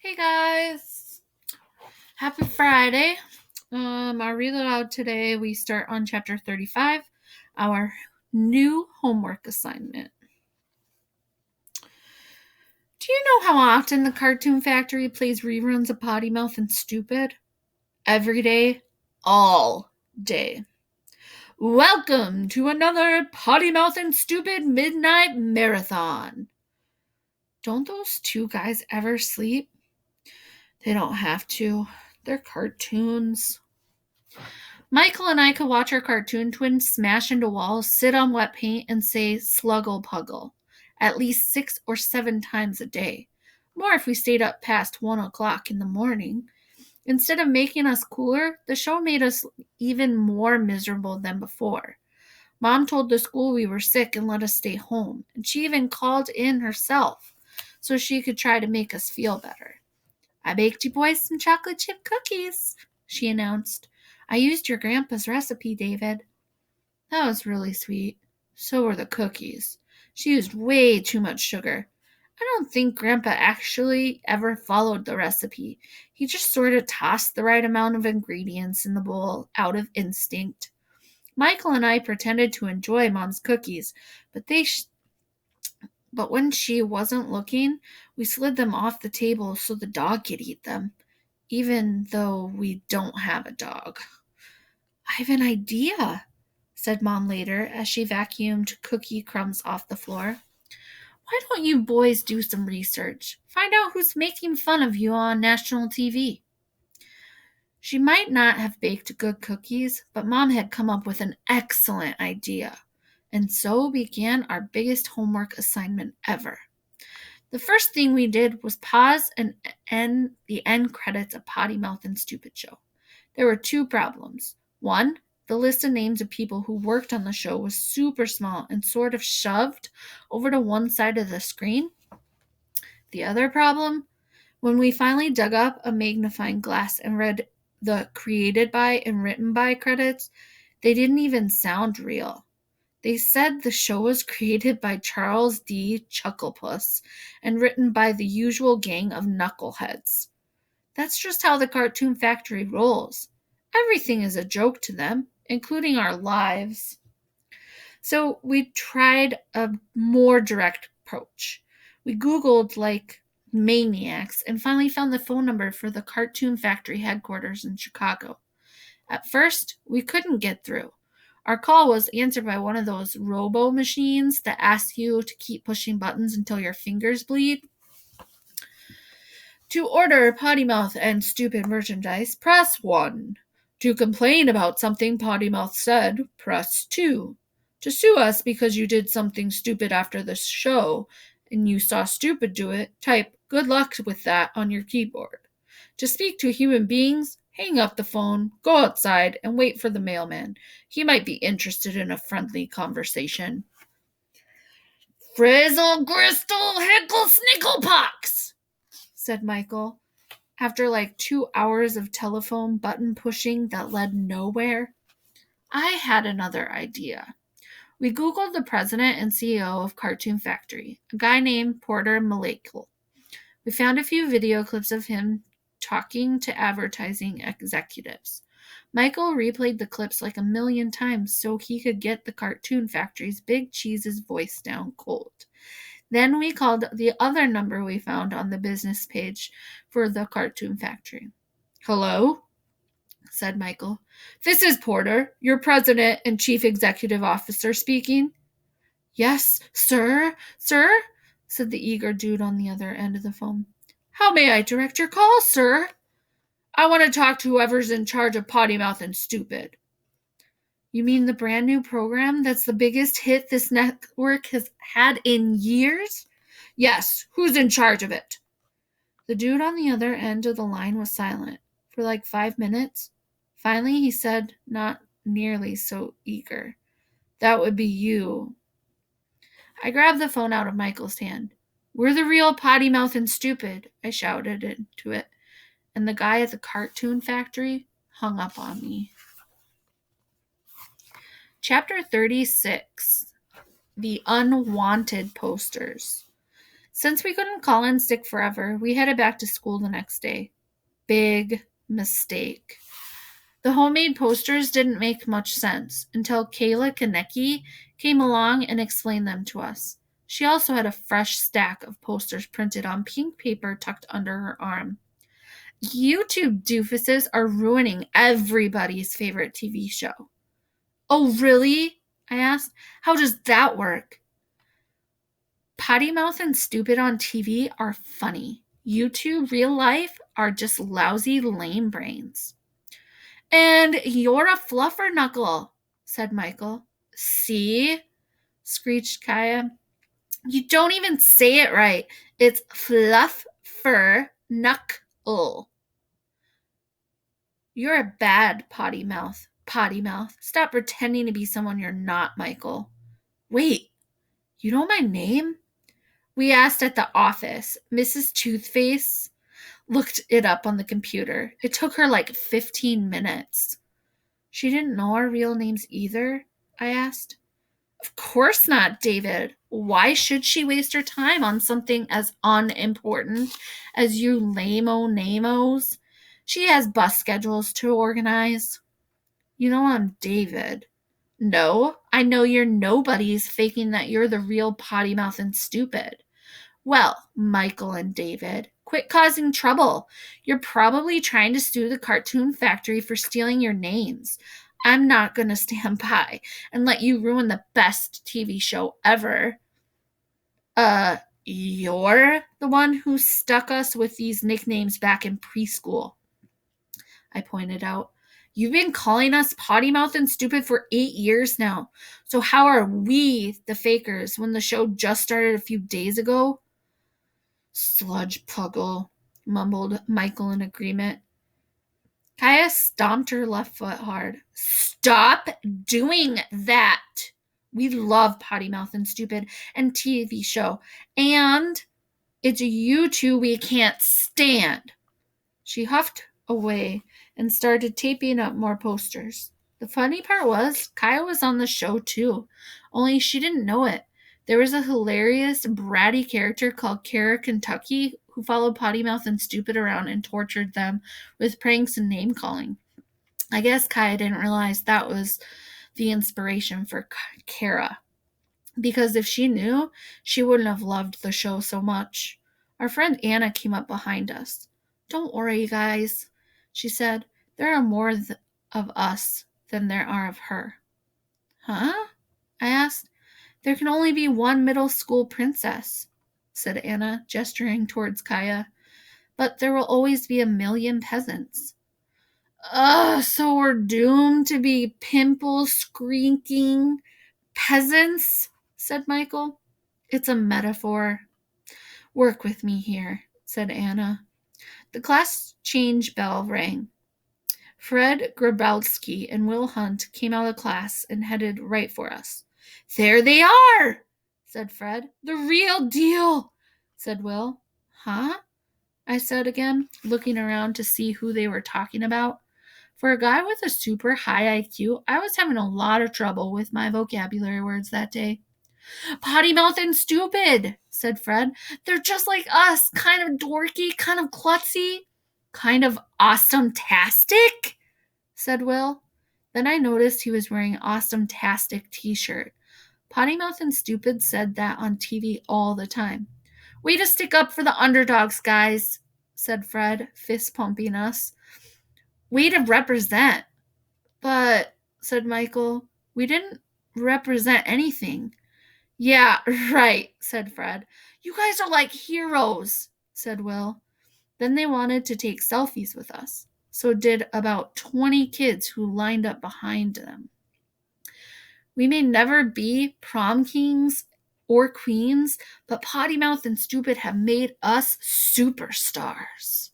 Hey guys, happy Friday. Our read aloud today, we start on chapter 35, our new homework assignment. Do you know how often the Cartoon Factory plays reruns of Pottymouth and Stoopid? Every day, all day. Welcome to another Pottymouth and Stoopid Midnight Marathon. Don't those two guys ever sleep? They don't have to. They're cartoons. Michael and I could watch our cartoon twins smash into walls, sit on wet paint, and say sluggle puggle at least 6 or 7 times a day. More if we stayed up past 1 o'clock in the morning. Instead of making us cooler, the show made us even more miserable than before. Mom told the school we were sick and let us stay home, and she even called in herself so she could try to make us feel better. "I baked you boys some chocolate chip cookies," she announced. "I used your grandpa's recipe, David." That was really sweet. So were the cookies. She used way too much sugar. I don't think Grandpa actually ever followed the recipe. He just sort of tossed the right amount of ingredients in the bowl out of instinct. Michael and I pretended to enjoy Mom's cookies, but when she wasn't looking, we slid them off the table so the dog could eat them, even though we don't have a dog. "I have an idea," said Mom later as she vacuumed cookie crumbs off the floor. "Why don't you boys do some research? Find out who's making fun of you on national TV." She might not have baked good cookies, but Mom had come up with an excellent idea. And so began our biggest homework assignment ever. The first thing we did was pause and end the end credits of Pottymouth and Stoopid Show. There were two problems. One, the list of names of people who worked on the show was super small and sort of shoved over to one side of the screen. The other problem, when we finally dug up a magnifying glass and read the created by and written by credits, they didn't even sound real. They said the show was created by Charles D. Chucklepuss and written by the usual gang of knuckleheads. That's just how the Cartoon Factory rolls. Everything is a joke to them, including our lives. So we tried a more direct approach. We Googled like maniacs and finally found the phone number for the Cartoon Factory headquarters in Chicago. At first, we couldn't get through. Our call was answered by one of those robo machines that ask you to keep pushing buttons until your fingers bleed. "To order Pottymouth and Stoopid merchandise, press 1. To complain about something Pottymouth said, press 2. To sue us because you did something stupid after the show and you saw Stoopid do it, type 'good luck with that' on your keyboard. To speak to human beings, hang up the phone, go outside, and wait for the mailman. He might be interested in a friendly conversation." "Frizzle, gristle, hickle, snicklepox," said Michael, after like 2 hours of telephone button pushing that led nowhere. I had another idea. We Googled the president and CEO of Cartoon Factory, a guy named Porter Malakal. We found a few video clips of him talking to advertising executives. Michael replayed the clips like 1,000,000 times so he could get the Cartoon Factory's Big Cheese's voice down cold. Then we called the other number we found on the business page for the Cartoon Factory. "Hello?" said Michael. "This is Porter, your president and chief executive officer speaking." "Yes, sir, said the eager dude on the other end of the phone. "How may I direct your call, sir?" "I want to talk to whoever's in charge of Pottymouth and Stoopid." "You mean the brand new program that's the biggest hit this network has had in years?" "Yes, who's in charge of it?" The dude on the other end of the line was silent for like 5 minutes. Finally, he said, not nearly so eager, "That would be you." I grabbed the phone out of Michael's hand. "We're the real Pottymouth and Stoopid," I shouted into it, and the guy at the Cartoon Factory hung up on me. Chapter 36, The Unwanted Posters. Since we couldn't call in sick forever, we headed back to school the next day. Big mistake. The homemade posters didn't make much sense until Kayla Kanecki came along and explained them to us. She also had a fresh stack of posters printed on pink paper tucked under her arm. YouTube doofuses are ruining everybody's favorite TV show. Oh, really? I asked. How does that work? Pottymouth and Stoopid on TV are funny. YouTube real life are just lousy lame brains. And you're a fluffer knuckle, said Michael. See? Screeched Kaya. You don't even say it right. It's fluff fur knuckle. You're a bad potty mouth. Stop pretending to be someone you're not, Michael. Wait, you know my name? We asked at the office. Mrs. Toothface looked it up on the computer. It took her like 15 minutes. She didn't know our real names either? I asked. Of course not, David. Why should she waste her time on something as unimportant as you lame-o-namos? She has bus schedules to organize. You know I'm David. No, I know you're nobodies faking that you're the real Pottymouth and Stoopid. Well, Michael and David, quit causing trouble. You're probably trying to sue the Cartoon Factory for stealing your names. I'm not going to stand by and let you ruin the best TV show ever. You're the one who stuck us with these nicknames back in preschool, I pointed out. You've been calling us Pottymouth and Stoopid for 8 years now. So how are we the fakers when the show just started a few days ago? Sludge puggle, mumbled Michael in agreement. Kaya stomped her left foot hard. Stop doing that! We love Pottymouth and Stoopid and TV show, and it's you two we can't stand. She huffed away and started taping up more posters. The funny part was, Kaya was on the show too, only she didn't know it. There was a hilarious, bratty character called Kara Kentucky who followed Pottymouth and Stoopid around and tortured them with pranks and name-calling. I guess Kaya didn't realize that was the inspiration for Kara, because if she knew, she wouldn't have loved the show so much. Our friend Anna came up behind us. Don't worry, guys, she said. There are more of us than there are of her. Huh? I asked. There can only be one middle school princess, said Anna, gesturing towards Kaya. But there will always be a million peasants. So we're doomed to be pimple-screeking peasants, said Michael. It's a metaphor. Work with me here, said Anna. The class change bell rang. Fred Grabowski and Will Hunt came out of class and headed right for us. There they are, said Fred. The real deal, said Will. Huh? I said again, looking around to see who they were talking about. For a guy with a super high IQ, I was having a lot of trouble with my vocabulary words that day. Pottymouth and Stoopid, said Fred. They're just like us, kind of dorky, kind of klutzy, kind of awesome-tastic, said Will. Then I noticed he was wearing an awesome-tastic t-shirt. Pottymouth and Stoopid said that on TV all the time. Way to stick up for the underdogs, guys, said Fred, fist-pumping us. Way to represent. But, said Michael, we didn't represent anything. Yeah, right, said Fred. You guys are like heroes, said Will. Then they wanted to take selfies with us. So did about 20 kids who lined up behind them. We may never be prom kings or queens, but Pottymouth and Stoopid have made us superstars.